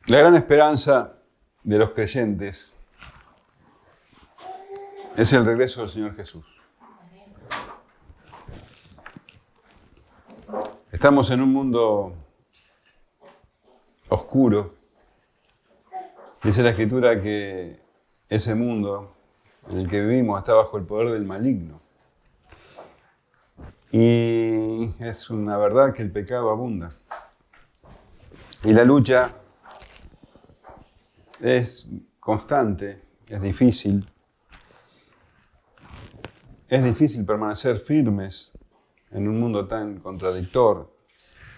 La gran esperanza de los creyentes es el regreso del Señor Jesús. Estamos en un mundo oscuro. Dice la Escritura que ese mundo en el que vivimos está bajo el poder del maligno. Y es una verdad que el pecado abunda. Y la lucha es constante, es difícil. Es difícil permanecer firmes en un mundo tan contradictorio.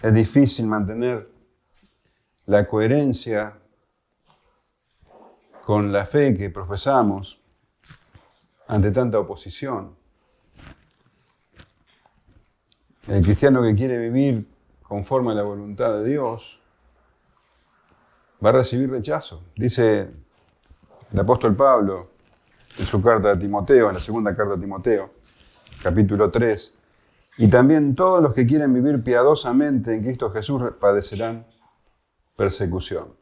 Es difícil mantener la coherencia con la fe que profesamos ante tanta oposición. El cristiano que quiere vivir conforme a la voluntad de Dios va a recibir rechazo. Dice el apóstol Pablo en su carta a Timoteo, en la segunda carta a Timoteo, capítulo 3, y también todos los que quieren vivir piadosamente en Cristo Jesús padecerán persecución.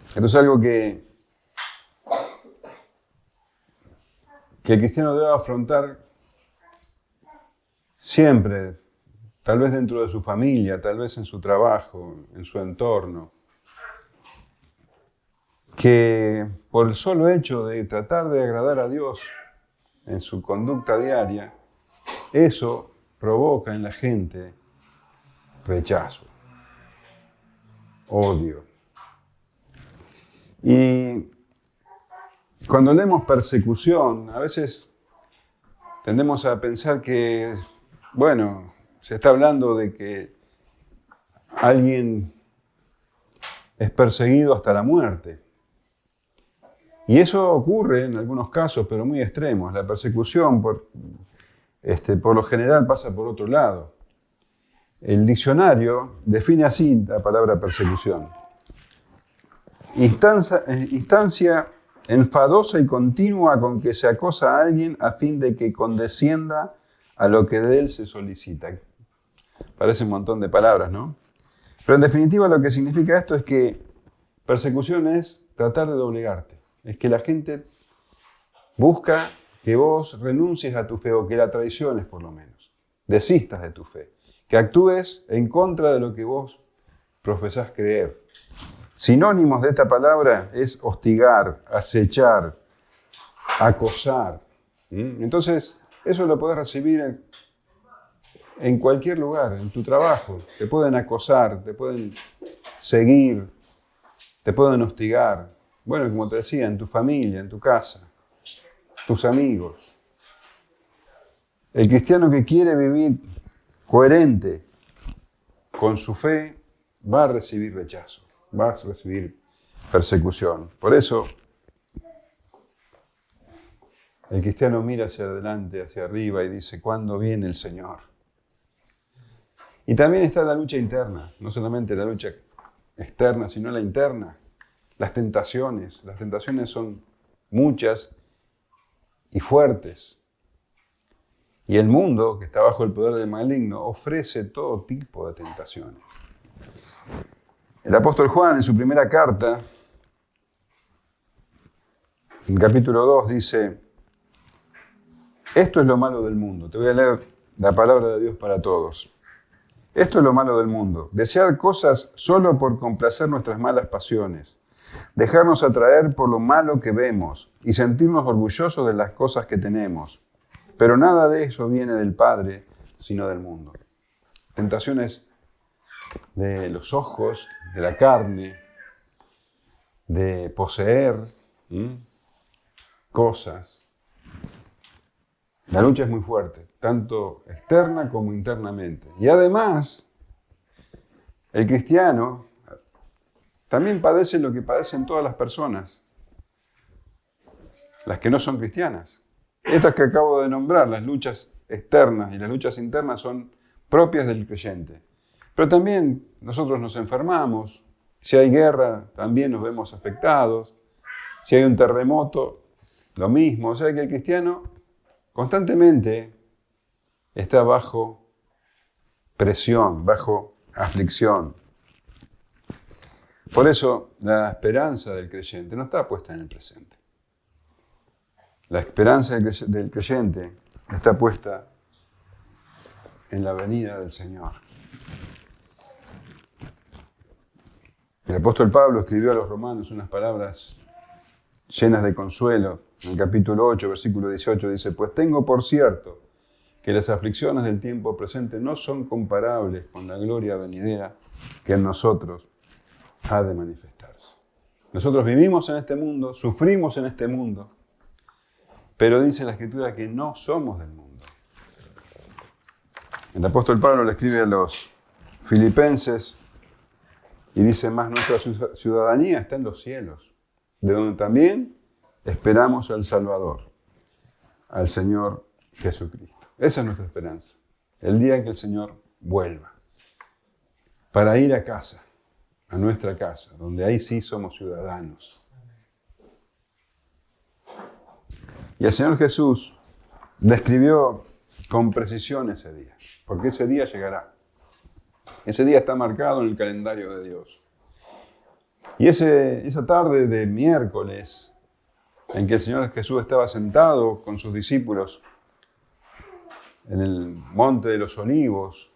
Esto es algo que el cristiano debe afrontar siempre, tal vez dentro de su familia, tal vez en su trabajo, en su entorno, que por el solo hecho de tratar de agradar a Dios en su conducta diaria, eso provoca en la gente rechazo, odio. Y cuando leemos persecución, a veces tendemos a pensar que, bueno, se está hablando de que alguien es perseguido hasta la muerte. Y eso ocurre en algunos casos, pero muy extremos. La persecución, por lo general, pasa por otro lado. El diccionario define así la palabra persecución: instancia enfadosa y continua con que se acosa a alguien a fin de que condescienda a lo que de él se solicita. Parece un montón de palabras, ¿no? Pero en definitiva lo que significa esto es que persecución es tratar de doblegarte. Es que la gente busca que vos renuncies a tu fe o que la traiciones por lo menos. Desistas de tu fe. Que actúes en contra de lo que vos profesás creer. Sinónimos de esta palabra es hostigar, acechar, acosar. Entonces, eso lo podés recibir en cualquier lugar, en tu trabajo. Te pueden acosar, te pueden seguir, te pueden hostigar. Bueno, como te decía, en tu familia, en tu casa, tus amigos. El cristiano que quiere vivir coherente con su fe va a recibir rechazo, va a recibir persecución. Por eso, el cristiano mira hacia adelante, hacia arriba y dice: ¿cuándo viene el Señor? Y también está la lucha interna, no solamente la lucha externa, sino la interna. Las tentaciones son muchas y fuertes. Y el mundo, que está bajo el poder del maligno, ofrece todo tipo de tentaciones. El apóstol Juan, en su primera carta, en capítulo 2, dice: esto es lo malo del mundo. Te voy a leer la palabra de Dios para todos. Esto es lo malo del mundo: desear cosas solo por complacer nuestras malas pasiones, dejarnos atraer por lo malo que vemos y sentirnos orgullosos de las cosas que tenemos. Pero nada de eso viene del Padre, sino del mundo. Tentaciones de los ojos, de la carne, de poseer cosas. La lucha es muy fuerte, tanto externa como internamente. Y además, el cristiano también padece lo que padecen todas las personas, las que no son cristianas. Estas que acabo de nombrar, las luchas externas y las luchas internas, son propias del creyente. Pero también nosotros nos enfermamos. Si hay guerra, también nos vemos afectados. Si hay un terremoto, lo mismo. O sea que el cristiano constantemente está bajo presión, bajo aflicción. Por eso la esperanza del creyente no está puesta en el presente. La esperanza del creyente está puesta en la venida del Señor. El apóstol Pablo escribió a los romanos unas palabras llenas de consuelo. En el capítulo 8, versículo 18 dice: pues tengo por cierto que las aflicciones del tiempo presente no son comparables con la gloria venidera que en nosotros ha de manifestarse. Nosotros vivimos en este mundo, sufrimos en este mundo, pero dice la Escritura que no somos del mundo. El apóstol Pablo le escribe a los filipenses y dice: más nuestra ciudadanía está en los cielos, de donde también esperamos al Salvador, al Señor Jesucristo. Esa es nuestra esperanza, el día en que el Señor vuelva, para ir a casa, a nuestra casa, donde ahí sí somos ciudadanos. Y el Señor Jesús describió con precisión ese día, porque ese día llegará. Ese día está marcado en el calendario de Dios. Y esa tarde de miércoles, en que el Señor Jesús estaba sentado con sus discípulos en el Monte de los Olivos,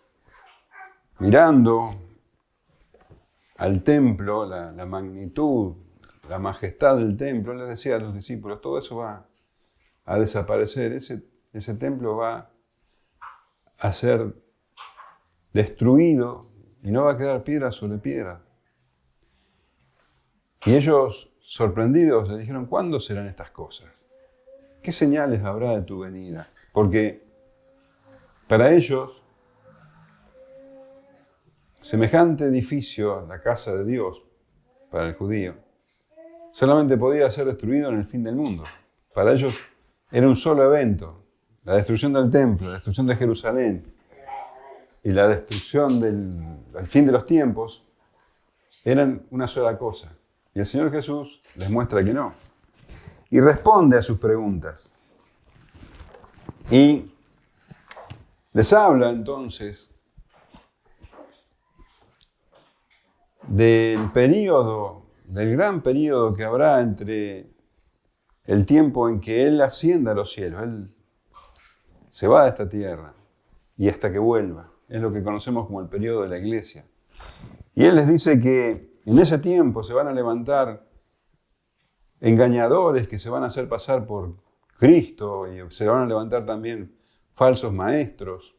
mirando al templo, la magnitud, la majestad del templo, Él les decía a los discípulos: todo eso va a desaparecer, ese templo va a ser destruido y no va a quedar piedra sobre piedra. Y ellos, sorprendidos, le dijeron: ¿cuándo serán estas cosas? ¿Qué señales habrá de tu venida? Porque para ellos, semejante edificio, la casa de Dios, para el judío, solamente podía ser destruido en el fin del mundo. Para ellos era un solo evento: la destrucción del templo, la destrucción de Jerusalén y la destrucción del fin de los tiempos eran una sola cosa. Y el Señor Jesús les muestra que no. Y responde a sus preguntas. Y les habla entonces del gran período que habrá entre el tiempo en que Él ascienda a los cielos. Él se va de esta tierra y hasta que vuelva. Es lo que conocemos como el período de la iglesia. Y Él les dice que en ese tiempo se van a levantar engañadores que se van a hacer pasar por Cristo, y se van a levantar también falsos maestros.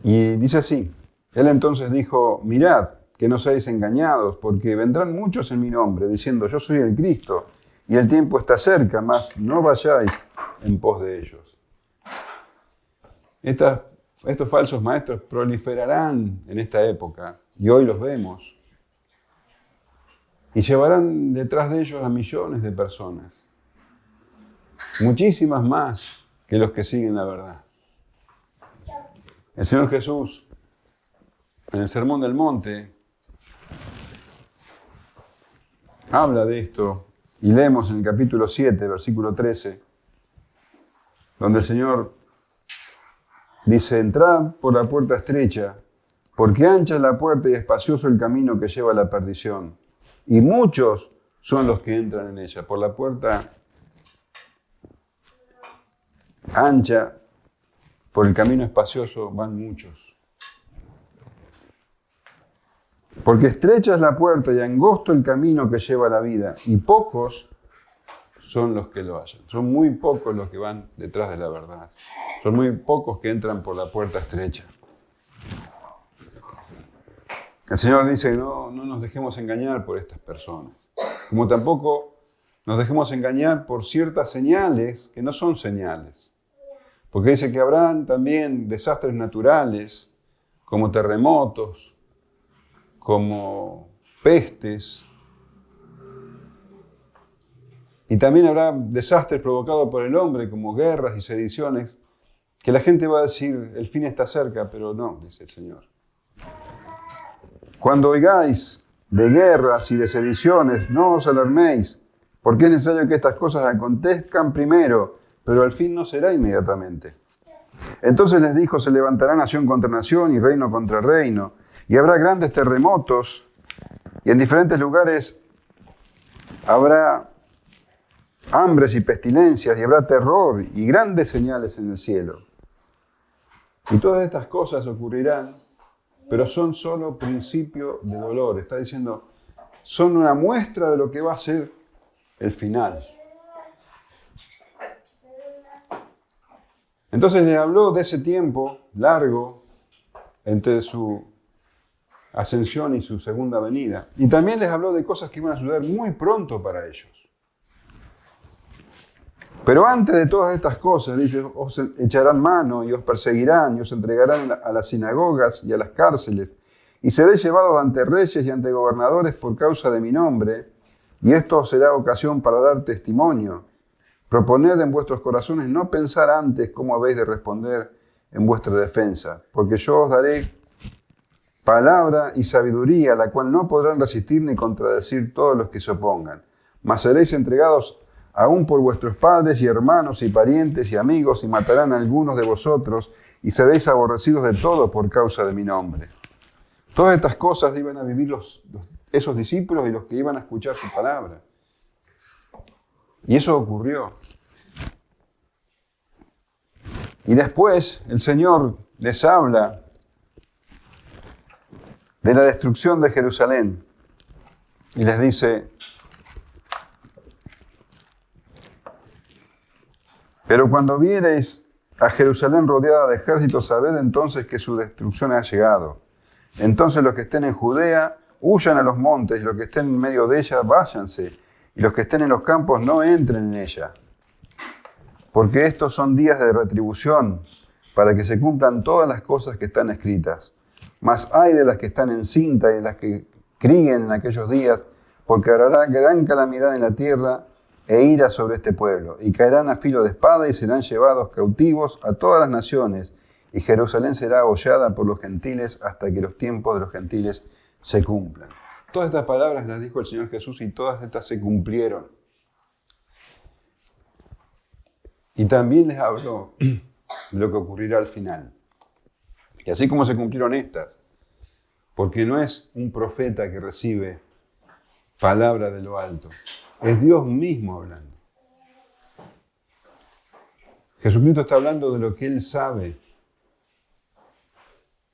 Y dice así: Él entonces dijo: mirad, que no seáis engañados, porque vendrán muchos en mi nombre, diciendo: yo soy el Cristo, y el tiempo está cerca, mas no vayáis en pos de ellos. Estos falsos maestros proliferarán en esta época, y hoy los vemos, y llevarán detrás de ellos a millones de personas, muchísimas más que los que siguen la verdad. El Señor Jesús, en el Sermón del Monte, habla de esto, y leemos en el capítulo 7, versículo 13, donde el Señor dice: entrad por la puerta estrecha, porque ancha es la puerta y espacioso el camino que lleva a la perdición, y muchos son los que entran en ella. Por la puerta ancha, por el camino espacioso, van muchos. Porque estrecha es la puerta y angosto el camino que lleva a la vida, y pocos son los que lo hallan. Son muy pocos los que van detrás de la verdad. Son muy pocos que entran por la puerta estrecha. El Señor dice que no nos dejemos engañar por estas personas. Como tampoco nos dejemos engañar por ciertas señales que no son señales. Porque dice que habrán también desastres naturales, como terremotos, como pestes. Y también habrá desastres provocados por el hombre, como guerras y sediciones, que la gente va a decir: el fin está cerca, pero no, dice el Señor. Cuando oigáis de guerras y de sediciones, no os alarméis, porque es necesario que estas cosas acontezcan primero, pero al fin no será inmediatamente. Entonces les dijo: se levantará nación contra nación y reino contra reino, y habrá grandes terremotos, y en diferentes lugares habrá hambres y pestilencias, y habrá terror y grandes señales en el cielo. Y todas estas cosas ocurrirán, pero son solo principio de dolor. Está diciendo, son una muestra de lo que va a ser el final. Entonces le habló de ese tiempo largo entre su ascensión y su segunda venida. Y también les habló de cosas que iban a suceder muy pronto para ellos. Pero antes de todas estas cosas, dice, os echarán mano y os perseguirán y os entregarán a las sinagogas y a las cárceles y seréis llevados ante reyes y ante gobernadores por causa de mi nombre, y esto os será ocasión para dar testimonio. Proponed en vuestros corazones no pensar antes cómo habéis de responder en vuestra defensa, porque yo os daré palabra y sabiduría, la cual no podrán resistir ni contradecir todos los que se opongan. Mas seréis entregados aún por vuestros padres y hermanos y parientes y amigos, y matarán a algunos de vosotros, y seréis aborrecidos de todo por causa de mi nombre. Todas estas cosas iban a vivir esos discípulos y los que iban a escuchar su palabra. Y eso ocurrió. Y después el Señor les habla de la destrucción de Jerusalén. Y les dice, pero cuando viereis a Jerusalén rodeada de ejércitos, sabed entonces que su destrucción ha llegado. Entonces los que estén en Judea, huyan a los montes, y los que estén en medio de ella, váyanse, y los que estén en los campos, no entren en ella. Porque estos son días de retribución, para que se cumplan todas las cosas que están escritas. Mas ay de las que están encintas y de las que críen en aquellos días, porque habrá gran calamidad en la tierra e ira sobre este pueblo, y caerán a filo de espada y serán llevados cautivos a todas las naciones, y Jerusalén será hollada por los gentiles hasta que los tiempos de los gentiles se cumplan. Todas estas palabras las dijo el Señor Jesús y todas estas se cumplieron. Y también les habló de lo que ocurrirá al final. Y así como se cumplieron estas, porque no es un profeta que recibe palabra de lo alto, es Dios mismo hablando. Jesucristo está hablando de lo que Él sabe.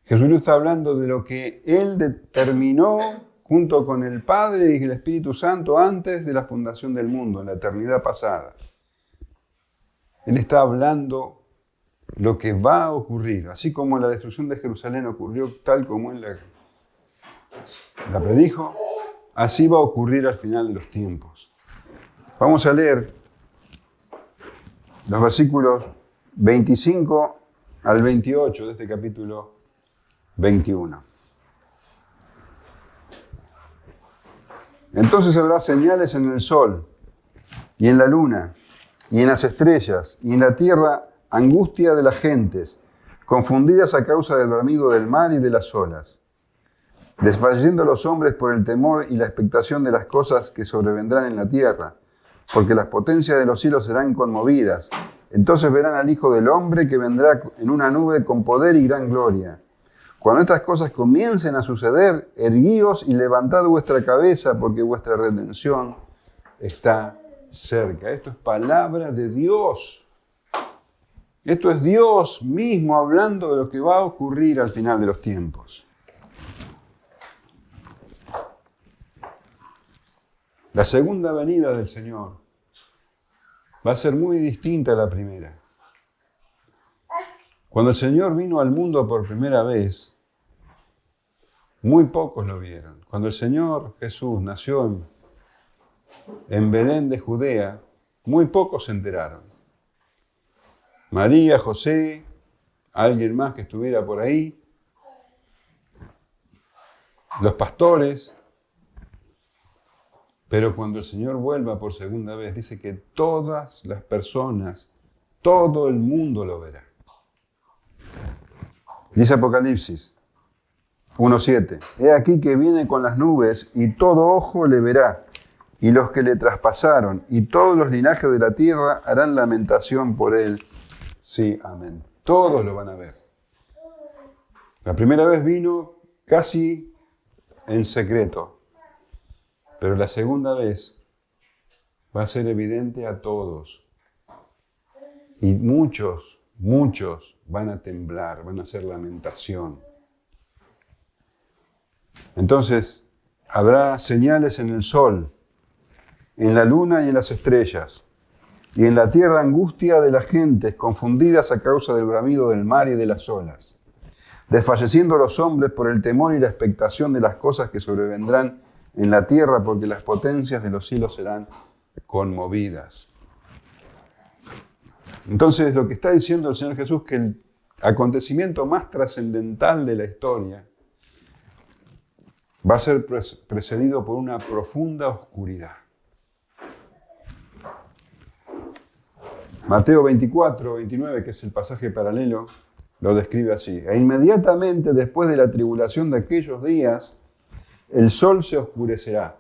Jesucristo está hablando de lo que Él determinó junto con el Padre y el Espíritu Santo antes de la fundación del mundo, en la eternidad pasada. Él está hablando lo que va a ocurrir, así como la destrucción de Jerusalén ocurrió tal como Él la predijo, así va a ocurrir al final de los tiempos. Vamos a leer los versículos 25 al 28 de este capítulo 21. Entonces habrá señales en el sol y en la luna y en las estrellas y en la tierra angustia de las gentes, confundidas a causa del bramido del mar y de las olas, desfalleciendo los hombres por el temor y la expectación de las cosas que sobrevendrán en la tierra, porque las potencias de los cielos serán conmovidas. Entonces verán al Hijo del Hombre que vendrá en una nube con poder y gran gloria. Cuando estas cosas comiencen a suceder, erguíos y levantad vuestra cabeza, porque vuestra redención está cerca. Esto es palabra de Dios. Esto es Dios mismo hablando de lo que va a ocurrir al final de los tiempos. La segunda venida del Señor va a ser muy distinta a la primera. Cuando el Señor vino al mundo por primera vez, muy pocos lo vieron. Cuando el Señor Jesús nació en Belén de Judea, muy pocos se enteraron. María, José, alguien más que estuviera por ahí, los pastores. Pero cuando el Señor vuelva por segunda vez, dice que todas las personas, todo el mundo lo verá. Dice Apocalipsis 1:7. He aquí que viene con las nubes y todo ojo le verá, y los que le traspasaron, y todos los linajes de la tierra harán lamentación por él. Sí, amén. Todos lo van a ver. La primera vez vino casi en secreto. Pero la segunda vez va a ser evidente a todos. Y muchos van a temblar, van a hacer lamentación. Entonces, habrá señales en el sol, en la luna y en las estrellas, y en la tierra angustia de las gentes, confundidas a causa del bramido del mar y de las olas, desfalleciendo los hombres por el temor y la expectación de las cosas que sobrevendrán en la tierra, porque las potencias de los cielos serán conmovidas. Entonces, lo que está diciendo el Señor Jesús, que el acontecimiento más trascendental de la historia va a ser precedido por una profunda oscuridad. Mateo 24, 29, que es el pasaje paralelo, lo describe así. E inmediatamente después de la tribulación de aquellos días, el sol se oscurecerá,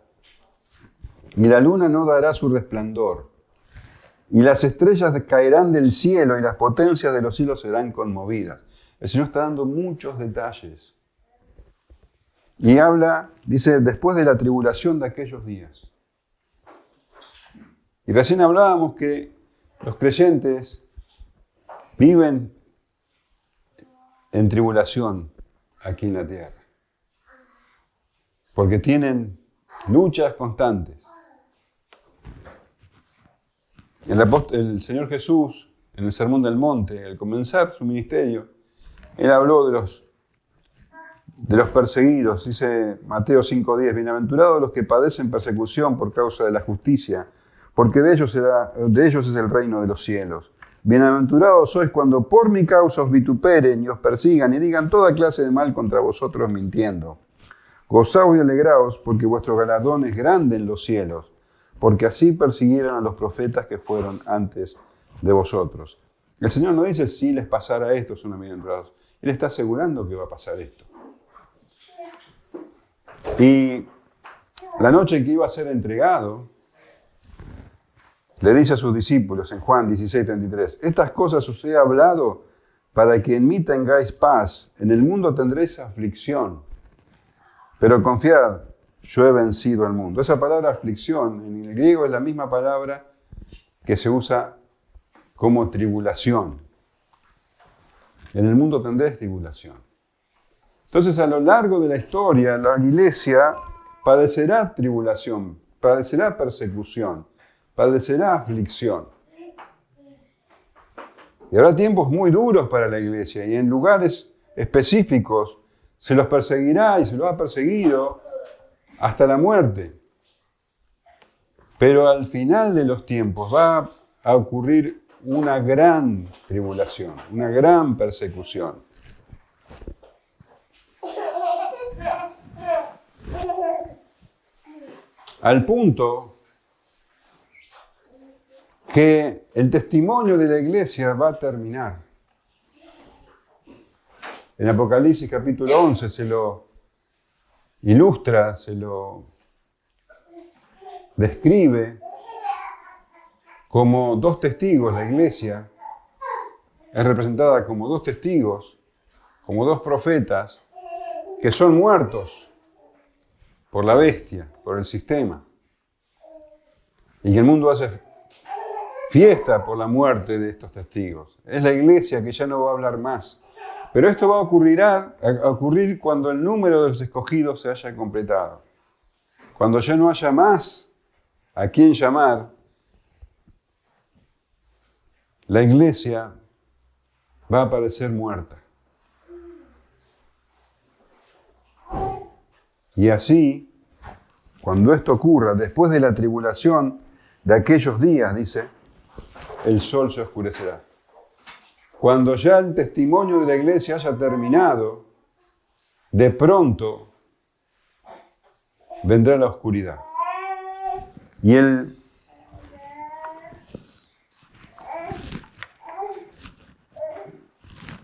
y la luna no dará su resplandor, y las estrellas caerán del cielo, y las potencias de los cielos serán conmovidas. El Señor está dando muchos detalles. Y habla, dice, después de la tribulación de aquellos días. Y recién hablábamos que los creyentes viven en tribulación aquí en la tierra, porque tienen luchas constantes. El Señor Jesús, en el Sermón del Monte, al comenzar su ministerio, Él habló de los perseguidos. Dice Mateo 5:10, bienaventurados los que padecen persecución por causa de la justicia, porque de ellos es el reino de los cielos. Bienaventurados sois cuando por mi causa os vituperen y os persigan y digan toda clase de mal contra vosotros mintiendo. Gozaos y alegraos, porque vuestro galardón es grande en los cielos, porque así persiguieron a los profetas que fueron antes de vosotros. El Señor no dice si les pasara esto, son bienaventurados. Él está asegurando que va a pasar esto. Y la noche que iba a ser entregado, le dice a sus discípulos en Juan 16:33, estas cosas os he hablado para que en mí tengáis paz. En el mundo tendréis aflicción, pero confiad, yo he vencido al mundo. Esa palabra aflicción en el griego es la misma palabra que se usa como tribulación. En el mundo tendréis tribulación. Entonces, a lo largo de la historia, la iglesia padecerá tribulación, padecerá persecución, padecerá aflicción. Y habrá tiempos muy duros para la iglesia y en lugares específicos se los perseguirá y se los ha perseguido hasta la muerte. Pero al final de los tiempos va a ocurrir una gran tribulación, una gran persecución. Al punto que el testimonio de la iglesia va a terminar. En Apocalipsis capítulo 11 se lo ilustra, se lo describe como dos testigos. La iglesia es representada como dos testigos, como dos profetas que son muertos por la bestia, por el sistema. Y que el mundo hace fiesta por la muerte de estos testigos. Es la iglesia que ya no va a hablar más. Pero esto va a ocurrir cuando el número de los escogidos se haya completado. Cuando ya no haya más a quién llamar, la iglesia va a parecer muerta. Y así, cuando esto ocurra, después de la tribulación de aquellos días, dice, el sol se oscurecerá. Cuando ya el testimonio de la iglesia haya terminado, de pronto vendrá la oscuridad. Y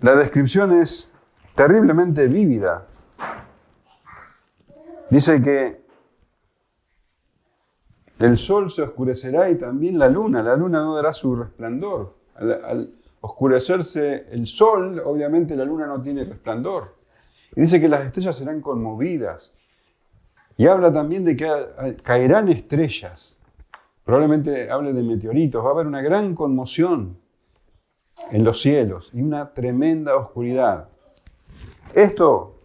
la descripción es terriblemente vívida. Dice que el sol se oscurecerá y también la luna no dará su resplandor. Al oscurecerse el sol, obviamente la luna no tiene resplandor. Y dice que las estrellas serán conmovidas. Y habla también de que caerán estrellas. Probablemente hable de meteoritos. Va a haber una gran conmoción en los cielos y una tremenda oscuridad. Esto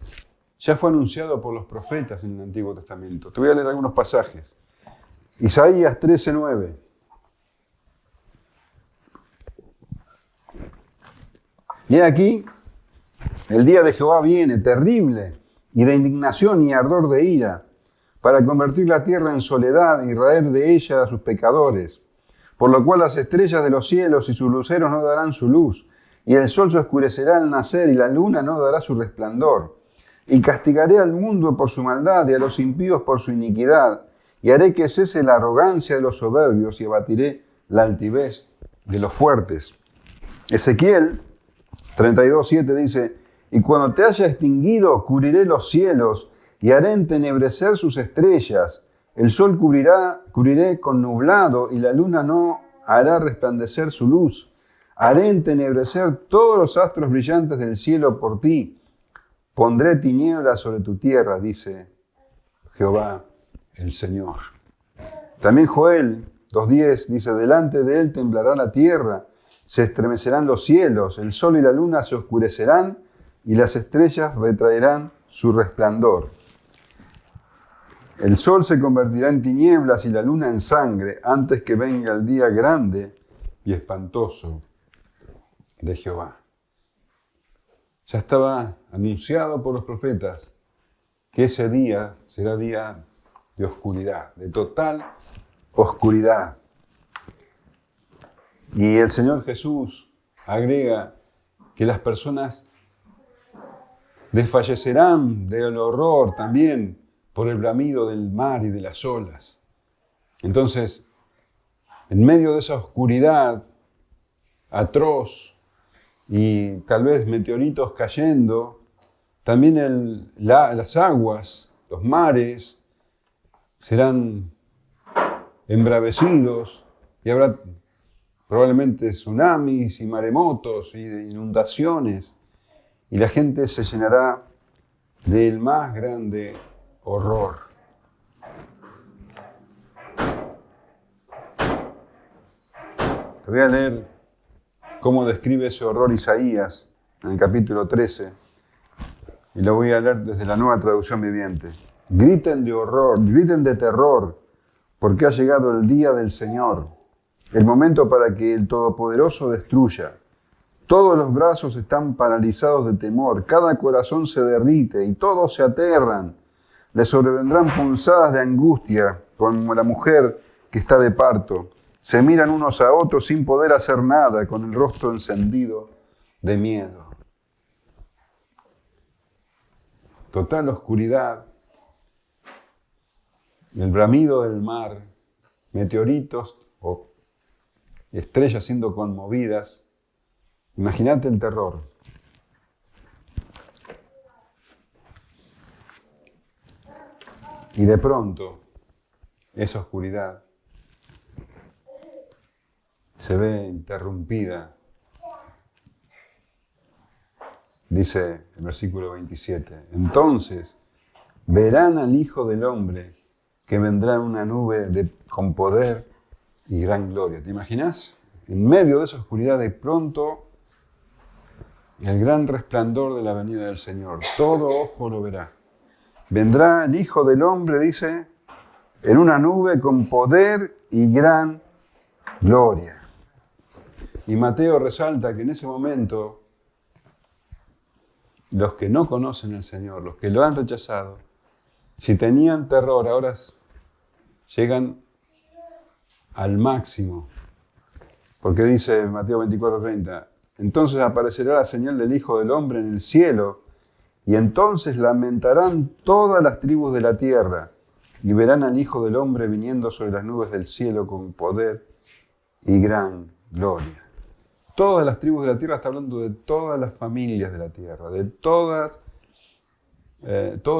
ya fue anunciado por los profetas en el Antiguo Testamento. Te voy a leer algunos pasajes. Isaías 13:9. Y aquí, el día de Jehová viene, terrible, y de indignación y ardor de ira, para convertir la tierra en soledad y raer de ella a sus pecadores. Por lo cual las estrellas de los cielos y sus luceros no darán su luz, y el sol se oscurecerá al nacer, y la luna no dará su resplandor. Y castigaré al mundo por su maldad, y a los impíos por su iniquidad, y haré que cese la arrogancia de los soberbios, y abatiré la altivez de los fuertes. Ezequiel 32:7 dice, y cuando te haya extinguido, cubriré los cielos, y haré entenebrecer sus estrellas. El sol cubriré con nublado, y la luna no hará resplandecer su luz. Haré entenebrecer todos los astros brillantes del cielo por ti. Pondré tinieblas sobre tu tierra, dice Jehová el Señor. También Joel 2:10 dice, delante de él temblará la tierra, se estremecerán los cielos, el sol y la luna se oscurecerán, y las estrellas retraerán su resplandor. El sol se convertirá en tinieblas y la luna en sangre antes que venga el día grande y espantoso de Jehová. Ya estaba anunciado por los profetas que ese día será día de oscuridad, de total oscuridad. Y el Señor Jesús agrega que las personas desfallecerán del horror también por el bramido del mar y de las olas. Entonces, en medio de esa oscuridad atroz y tal vez meteoritos cayendo, también las aguas, los mares, serán embravecidos y habrá probablemente tsunamis y maremotos y de inundaciones, y la gente se llenará del más grande horror. Te voy a leer cómo describe ese horror Isaías en el capítulo 13, y lo voy a leer desde la Nueva Traducción Viviente. Griten de horror, griten de terror, porque ha llegado el día del Señor, el momento para que el Todopoderoso destruya. Todos los brazos están paralizados de temor, cada corazón se derrite y todos se aterran. Les sobrevendrán punzadas de angustia, como la mujer que está de parto. Se miran unos a otros sin poder hacer nada, con el rostro encendido de miedo. Total oscuridad, el bramido del mar, meteoritos o estrellas siendo conmovidas. Imagínate el terror. Y de pronto, esa oscuridad se ve interrumpida. Dice el versículo 27, entonces verán al Hijo del Hombre que vendrá en una nube con poder y gran gloria. ¿Te imaginas? En medio de esa oscuridad, de pronto, el gran resplandor de la venida del Señor. Todo ojo lo verá. Vendrá el Hijo del Hombre, dice, en una nube con poder y gran gloria. Y Mateo resalta que en ese momento, los que no conocen al Señor, los que lo han rechazado, si tenían terror, ahora llegan al máximo. Porque dice Mateo 24:30, entonces aparecerá la señal del Hijo del Hombre en el cielo, y entonces lamentarán todas las tribus de la tierra, y verán al Hijo del Hombre viniendo sobre las nubes del cielo con poder y gran gloria. Todas las tribus de la tierra, está hablando de todas las familias de la tierra, de todos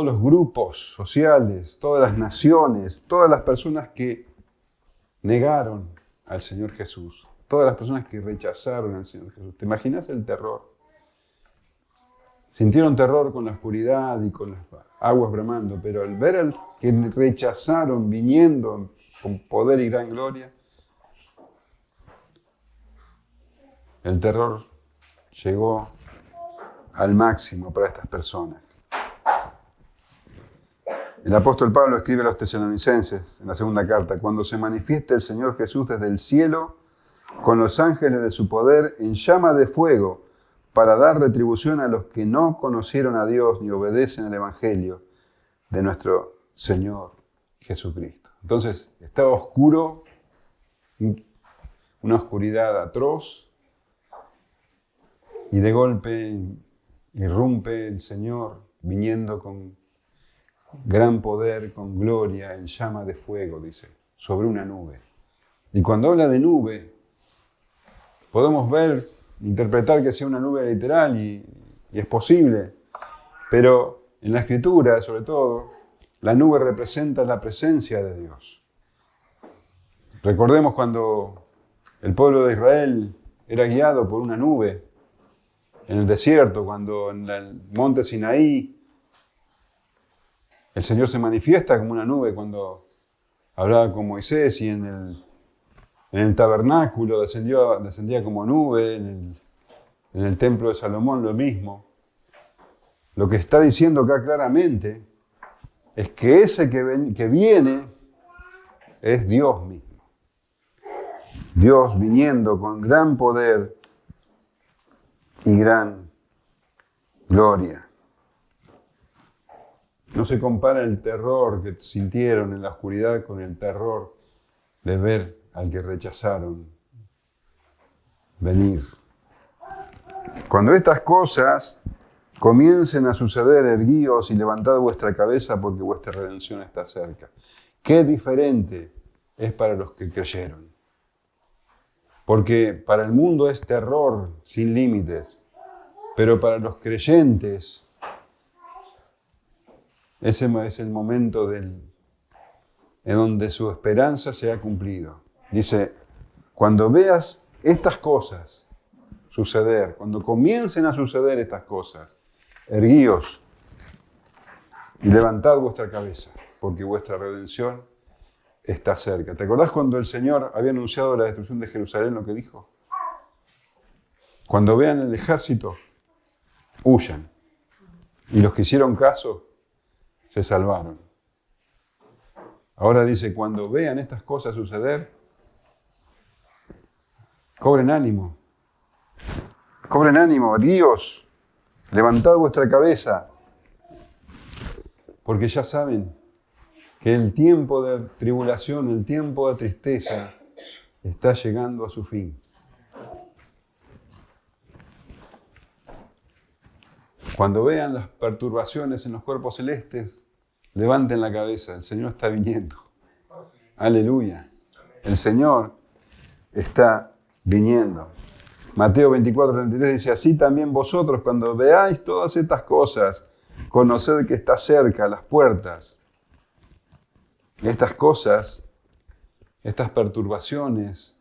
los grupos sociales, todas las naciones, todas las personas que negaron al Señor Jesús. Todas las personas que rechazaron al Señor Jesús. ¿Te imaginas el terror? Sintieron terror con la oscuridad y con las aguas bramando, pero al ver al que rechazaron viniendo con poder y gran gloria, el terror llegó al máximo para estas personas. El apóstol Pablo escribe a los tesalonicenses en la segunda carta: cuando se manifieste el Señor Jesús desde el cielo con los ángeles de su poder en llama de fuego para dar retribución a los que no conocieron a Dios ni obedecen al Evangelio de nuestro Señor Jesucristo. Entonces, estaba oscuro, una oscuridad atroz, y de golpe irrumpe el Señor viniendo con gran poder, con gloria, en llama de fuego, dice, sobre una nube. Y cuando habla de nube, podemos ver, interpretar que sea una nube literal y es posible, pero en la Escritura, sobre todo, la nube representa la presencia de Dios. Recordemos cuando el pueblo de Israel era guiado por una nube en el desierto, cuando en el monte Sinaí el Señor se manifiesta como una nube cuando hablaba con Moisés, y en el tabernáculo descendía como nube, en el templo de Salomón lo mismo. Lo que está diciendo acá claramente es que ese que viene es Dios mismo. Dios viniendo con gran poder y gran gloria. No se compara el terror que sintieron en la oscuridad con el terror de ver al que rechazaron venir. Cuando estas cosas comiencen a suceder, erguíos y levantad vuestra cabeza, porque vuestra redención está cerca. Qué diferente es para los que creyeron. Porque para el mundo es terror sin límites, pero para los creyentes ese es el momento en donde su esperanza se ha cumplido. Dice, cuando veas estas cosas suceder, cuando comiencen a suceder estas cosas, erguíos y levantad vuestra cabeza, porque vuestra redención está cerca. ¿Te acordás cuando el Señor había anunciado la destrucción de Jerusalén, lo que dijo? Cuando vean el ejército, huyan. Y los que hicieron caso se salvaron. Ahora dice, cuando vean estas cosas suceder, cobren ánimo, erguíos, levantad vuestra cabeza, porque ya saben que el tiempo de tribulación, el tiempo de tristeza está llegando a su fin. Cuando vean las perturbaciones en los cuerpos celestes, levanten la cabeza, el Señor está viniendo. Aleluya. El Señor está viniendo. Mateo 24:33 dice, así también vosotros, cuando veáis todas estas cosas, conoced que está cerca a las puertas. Estas cosas, estas perturbaciones,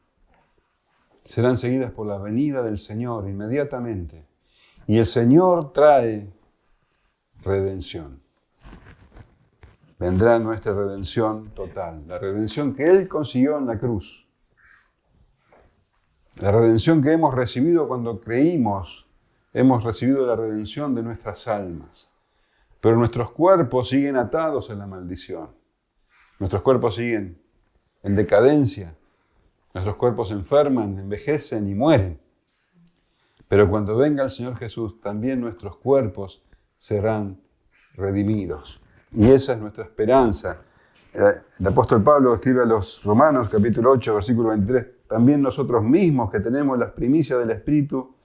serán seguidas por la venida del Señor inmediatamente. Y el Señor trae redención. Vendrá nuestra redención total, la redención que Él consiguió en la cruz. La redención que hemos recibido cuando creímos, hemos recibido la redención de nuestras almas. Pero nuestros cuerpos siguen atados a la maldición. Nuestros cuerpos siguen en decadencia. Nuestros cuerpos enferman, envejecen y mueren. Pero cuando venga el Señor Jesús, también nuestros cuerpos serán redimidos. Y esa es nuestra esperanza. El apóstol Pablo escribe a los Romanos, capítulo 8, versículo 23, también nosotros mismos que tenemos las primicias del Espíritu,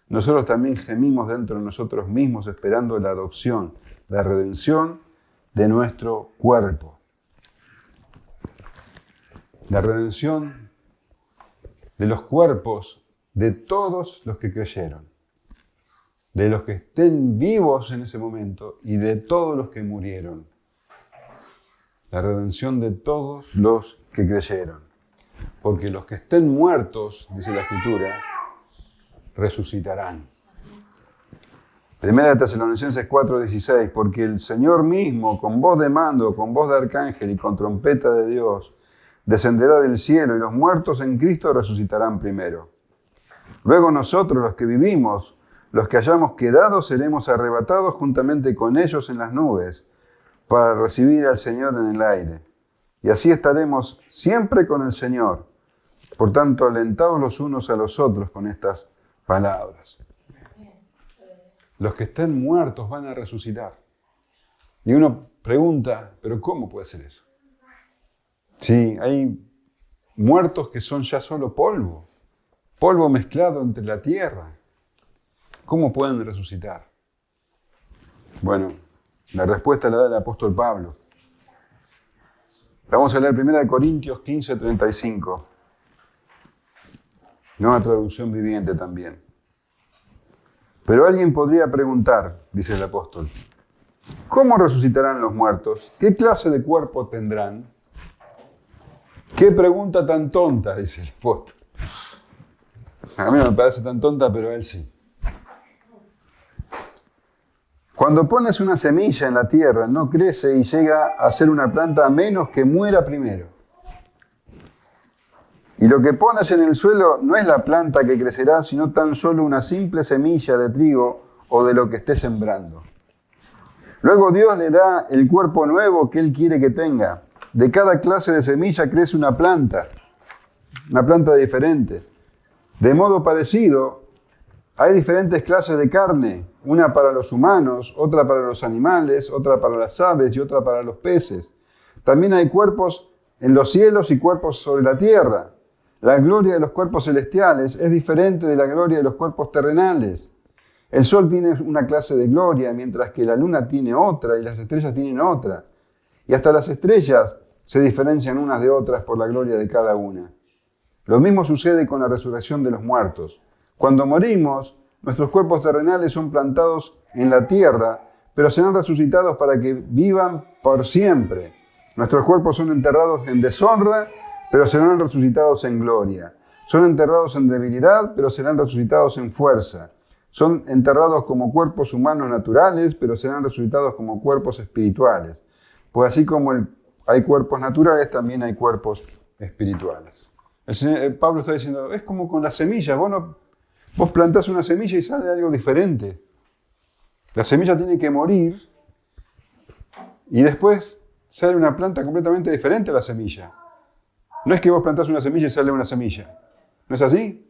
nosotros también gemimos dentro de nosotros mismos esperando la adopción, la redención de nuestro cuerpo. La redención de los cuerpos de todos los que creyeron, de los que estén vivos en ese momento y de todos los que murieron. La redención de todos los que creyeron. Porque los que estén muertos, dice la Escritura, resucitarán. Primera de Tesalonicenses 4:16, porque el Señor mismo, con voz de mando, con voz de arcángel y con trompeta de Dios, descenderá del cielo y los muertos en Cristo resucitarán primero. Luego nosotros, los que vivimos, los que hayamos quedado, seremos arrebatados juntamente con ellos en las nubes para recibir al Señor en el aire. Y así estaremos siempre con el Señor. Por tanto, alentaos los unos a los otros con estas palabras. Los que estén muertos van a resucitar. Y uno pregunta, ¿pero cómo puede ser eso? Sí, hay muertos que son ya solo polvo, polvo mezclado entre la tierra. ¿Cómo pueden resucitar? Bueno, la respuesta la da el apóstol Pablo. Vamos a leer 1 Corintios 15:35. Nueva traducción viviente también. Pero alguien podría preguntar, dice el apóstol, ¿cómo resucitarán los muertos? ¿Qué clase de cuerpo tendrán? ¿Qué pregunta tan tonta? Dice el apóstol. A mí no me parece tan tonta, pero a él sí. Cuando pones una semilla en la tierra, no crece y llega a ser una planta a menos que muera primero. Y lo que pones en el suelo no es la planta que crecerá, sino tan solo una simple semilla de trigo o de lo que esté sembrando. Luego Dios le da el cuerpo nuevo que Él quiere que tenga. De cada clase de semilla crece una planta diferente. De modo parecido, hay diferentes clases de carne, una para los humanos, otra para los animales, otra para las aves y otra para los peces. También hay cuerpos en los cielos y cuerpos sobre la tierra. La gloria de los cuerpos celestiales es diferente de la gloria de los cuerpos terrenales. El sol tiene una clase de gloria, mientras que la luna tiene otra y las estrellas tienen otra. Y hasta las estrellas se diferencian unas de otras por la gloria de cada una. Lo mismo sucede con la resurrección de los muertos. Cuando morimos, nuestros cuerpos terrenales son plantados en la tierra, pero serán resucitados para que vivan por siempre. Nuestros cuerpos son enterrados en deshonra, pero serán resucitados en gloria. Son enterrados en debilidad, pero serán resucitados en fuerza. Son enterrados como cuerpos humanos naturales, pero serán resucitados como cuerpos espirituales. Pues así como hay cuerpos naturales, también hay cuerpos espirituales. Pablo está diciendo, es como con las semillas. Vos plantás una semilla y sale algo diferente. La semilla tiene que morir y después sale una planta completamente diferente a la semilla. No es que vos plantás una semilla y sale una semilla. ¿No es así?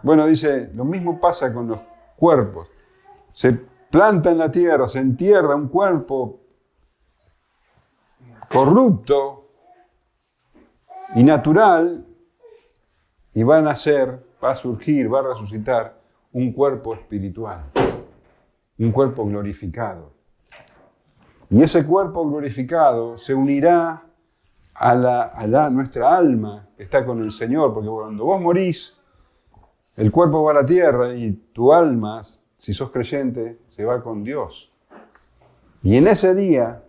Bueno, dice, lo mismo pasa con los cuerpos. Se planta en la tierra, se entierra un cuerpo corrupto y natural y va a surgir, va a resucitar un cuerpo espiritual, un cuerpo glorificado. Y ese cuerpo glorificado se unirá a nuestra alma que está con el Señor, porque cuando vos morís, el cuerpo va a la tierra y tu alma, si sos creyente, se va con Dios. Y en ese día,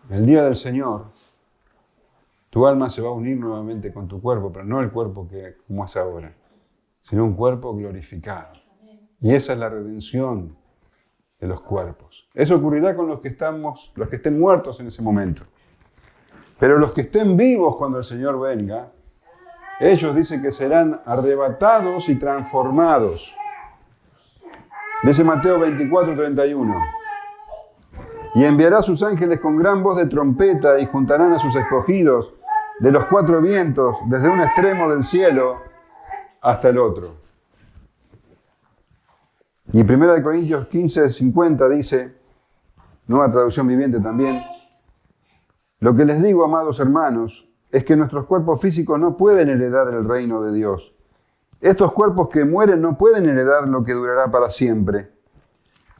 el día del Señor, tu alma se va a unir nuevamente con tu cuerpo, pero no el cuerpo como es ahora, sino un cuerpo glorificado. Y esa es la redención de los cuerpos. Eso ocurrirá con los que estén muertos en ese momento. Pero los que estén vivos cuando el Señor venga, ellos dicen que serán arrebatados y transformados. Dice Mateo 24:31. Y enviará a sus ángeles con gran voz de trompeta y juntarán a sus escogidos de los cuatro vientos, desde un extremo del cielo hasta el otro. Y en 1 Corintios 15:50 dice, nueva traducción viviente también, lo que les digo, amados hermanos, es que nuestros cuerpos físicos no pueden heredar el reino de Dios. Estos cuerpos que mueren no pueden heredar lo que durará para siempre.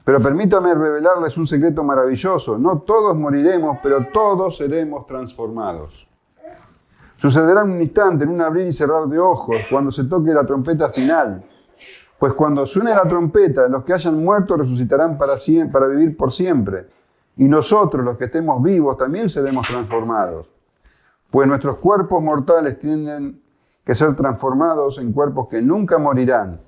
Pero permítame revelarles un secreto maravilloso. No todos moriremos, pero todos seremos transformados. Sucederá en un instante, en un abrir y cerrar de ojos, cuando se toque la trompeta final. Pues cuando suene la trompeta, los que hayan muerto resucitarán para vivir por siempre. Y nosotros, los que estemos vivos, también seremos transformados. Pues nuestros cuerpos mortales tienen que ser transformados en cuerpos que nunca morirán.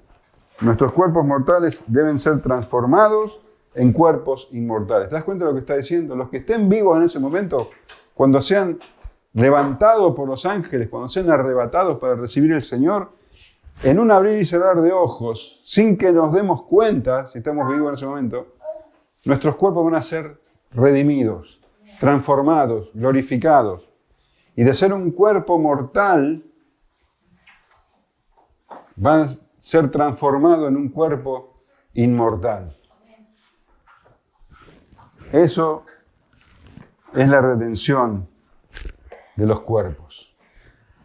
Nuestros cuerpos mortales deben ser transformados en cuerpos inmortales. ¿Te das cuenta de lo que está diciendo? Los que estén vivos en ese momento, cuando sean levantados por los ángeles, cuando sean arrebatados para recibir el Señor, en un abrir y cerrar de ojos, sin que nos demos cuenta, si estamos vivos en ese momento, nuestros cuerpos van a ser redimidos, transformados, glorificados. Y de ser un cuerpo mortal, van a ser transformado en un cuerpo inmortal. Eso es la redención de los cuerpos.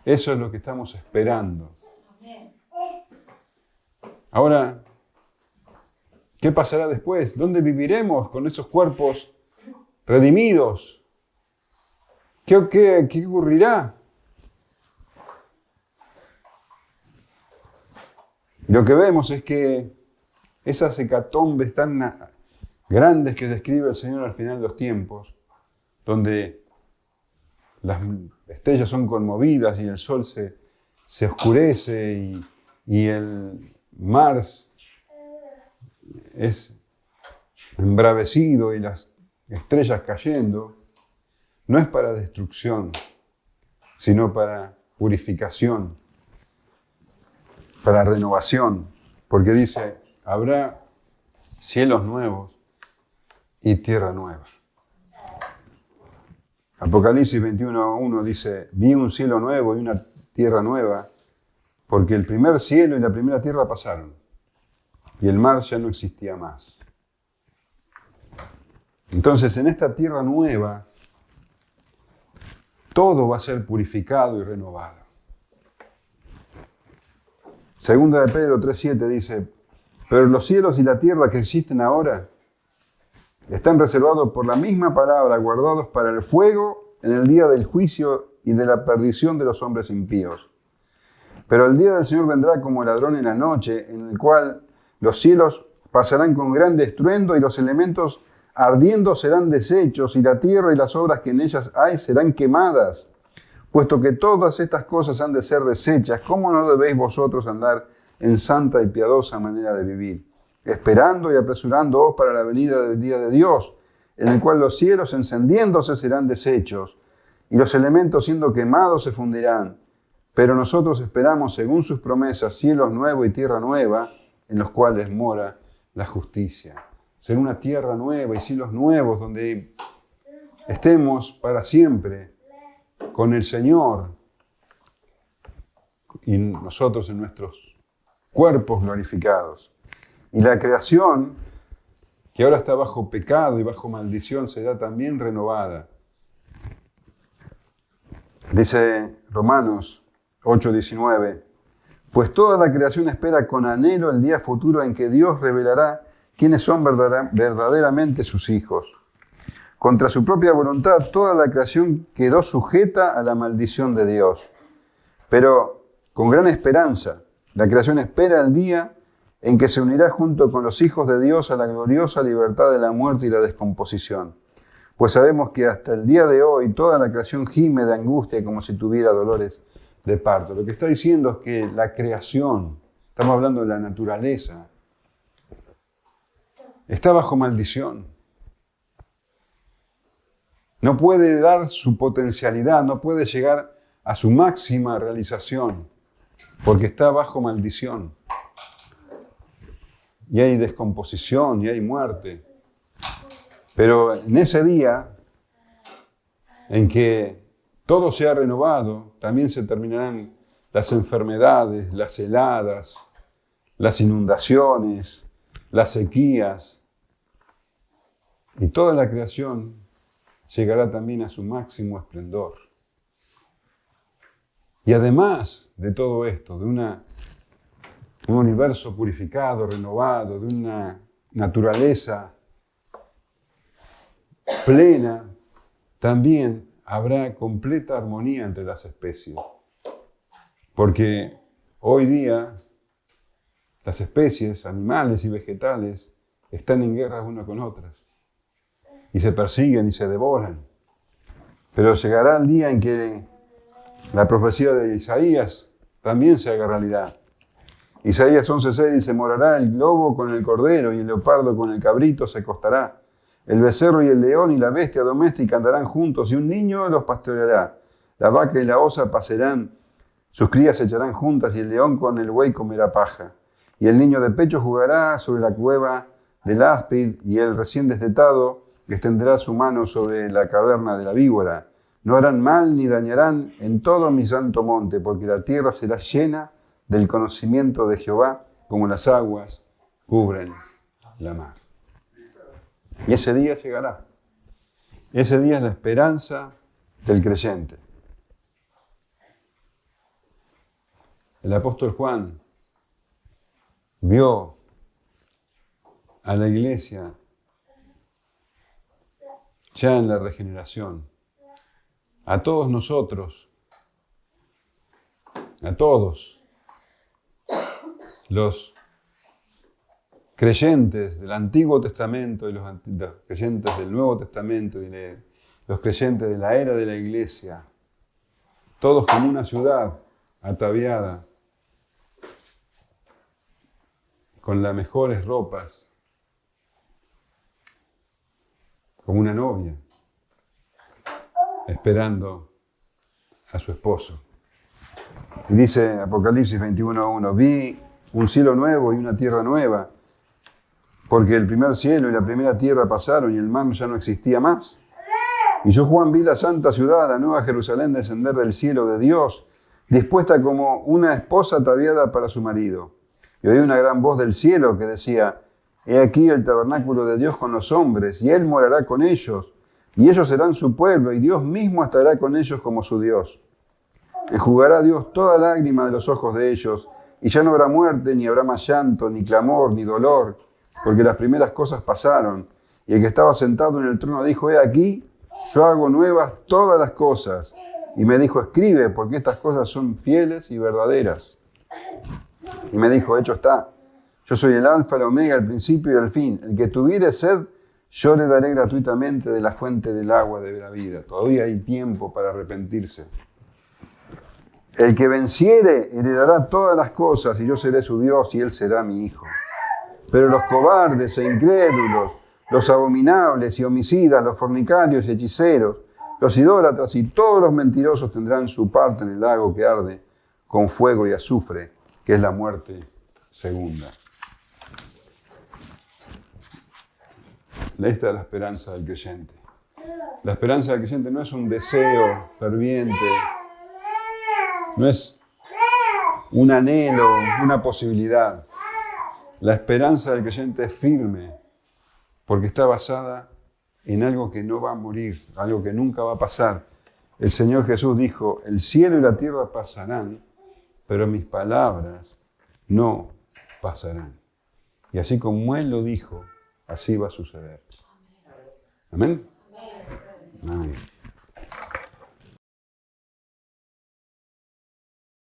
Eso es lo que estamos esperando. Ahora, ¿qué pasará después? ¿Dónde viviremos con esos cuerpos redimidos? ¿Qué ocurrirá? Lo que vemos es que esas hecatombes tan grandes que describe el Señor al final de los tiempos, donde las estrellas son conmovidas y el sol se oscurece y el mar es embravecido y las estrellas cayendo, no es para destrucción, sino para purificación, para renovación, porque dice, habrá cielos nuevos y tierra nueva. Apocalipsis 21:1 dice, vi un cielo nuevo y una tierra nueva, porque el primer cielo y la primera tierra pasaron, y el mar ya no existía más. Entonces, en esta tierra nueva, todo va a ser purificado y renovado. Segunda de Pedro 3:7 dice, pero los cielos y la tierra que existen ahora están reservados por la misma palabra, guardados para el fuego en el día del juicio y de la perdición de los hombres impíos. Pero el día del Señor vendrá como ladrón en la noche, en el cual los cielos pasarán con gran estruendo y los elementos ardiendo serán deshechos y la tierra y las obras que en ellas hay serán quemadas. Puesto que todas estas cosas han de ser deshechas, ¿cómo no debéis vosotros andar en santa y piadosa manera de vivir? Esperando y apresurándoos para la venida del día de Dios, en el cual los cielos encendiéndose serán deshechos, y los elementos siendo quemados se fundirán. Pero nosotros esperamos, según sus promesas, cielos nuevos y tierra nueva, en los cuales mora la justicia. Ser una tierra nueva y cielos nuevos, donde estemos para siempre con el Señor, y nosotros en nuestros cuerpos glorificados. Y la creación, que ahora está bajo pecado y bajo maldición, será también renovada. Dice Romanos 8:19, pues toda la creación espera con anhelo el día futuro en que Dios revelará quiénes son verdaderamente sus hijos. Contra su propia voluntad, toda la creación quedó sujeta a la maldición de Dios. Pero con gran esperanza, la creación espera el día en que se unirá junto con los hijos de Dios a la gloriosa libertad de la muerte y la descomposición. Pues sabemos que hasta el día de hoy toda la creación gime de angustia como si tuviera dolores de parto. Lo que está diciendo es que la creación, estamos hablando de la naturaleza, está bajo maldición. No puede dar su potencialidad, no puede llegar a su máxima realización, porque está bajo maldición. Y hay descomposición, y hay muerte. Pero en ese día, en que todo sea renovado, también se terminarán las enfermedades, las heladas, las inundaciones, las sequías, y toda la creación llegará también a su máximo esplendor. Y además de todo esto, de un universo purificado, renovado, de una naturaleza plena, también habrá completa armonía entre las especies. Porque hoy día las especies, animales y vegetales, están en guerra unas con otras. Y se persiguen y se devoran. Pero llegará el día en que la profecía de Isaías también se haga realidad. Isaías 11:6 dice, morará el lobo con el cordero y el leopardo con el cabrito se acostará. El becerro y el león y la bestia doméstica andarán juntos y un niño los pastoreará. La vaca y la osa pasarán, sus crías se echarán juntas y el león con el buey comerá paja. Y el niño de pecho jugará sobre la cueva del áspid y el recién destetado extenderá su mano sobre la caverna de la víbora. No harán mal ni dañarán en todo mi santo monte, porque la tierra será llena del conocimiento de Jehová, como las aguas cubren la mar. Y ese día llegará. Ese día es la esperanza del creyente. El apóstol Juan vio a la iglesia ya en la regeneración. A todos nosotros, a todos los creyentes del Antiguo Testamento y los creyentes del Nuevo Testamento y los creyentes de la era de la iglesia, todos como una ciudad ataviada, con las mejores ropas, como una novia, esperando a su esposo. Y dice Apocalipsis 21:1, vi un cielo nuevo y una tierra nueva, porque el primer cielo y la primera tierra pasaron y el mar ya no existía más. Y yo, Juan, vi la santa ciudad, la nueva Jerusalén, descender del cielo de Dios, dispuesta como una esposa ataviada para su marido. Y oí una gran voz del cielo que decía, he aquí el tabernáculo de Dios con los hombres, y Él morará con ellos, y ellos serán su pueblo, y Dios mismo estará con ellos como su Dios. Enjugará Dios toda lágrima de los ojos de ellos, y ya no habrá muerte, ni habrá más llanto, ni clamor, ni dolor, porque las primeras cosas pasaron. Y el que estaba sentado en el trono dijo, he aquí, yo hago nuevas todas las cosas. Y me dijo, escribe, porque estas cosas son fieles y verdaderas. Y me dijo, hecho está. Yo soy el alfa, el omega, el principio y el fin. El que tuviere sed, yo le daré gratuitamente de la fuente del agua de la vida. Todavía hay tiempo para arrepentirse. El que venciere heredará todas las cosas, y yo seré su Dios, y él será mi hijo. Pero los cobardes e incrédulos, los abominables y homicidas, los fornicarios y hechiceros, los idólatras y todos los mentirosos tendrán su parte en el lago que arde con fuego y azufre, que es la muerte segunda. Esta es la esperanza del creyente. La esperanza del creyente no es un deseo ferviente, no es un anhelo, una posibilidad. La esperanza del creyente es firme, porque está basada en algo que no va a morir, algo que nunca va a pasar. El Señor Jesús dijo, el cielo y la tierra pasarán, pero mis palabras no pasarán. Y así como Él lo dijo, así va a suceder. Amén.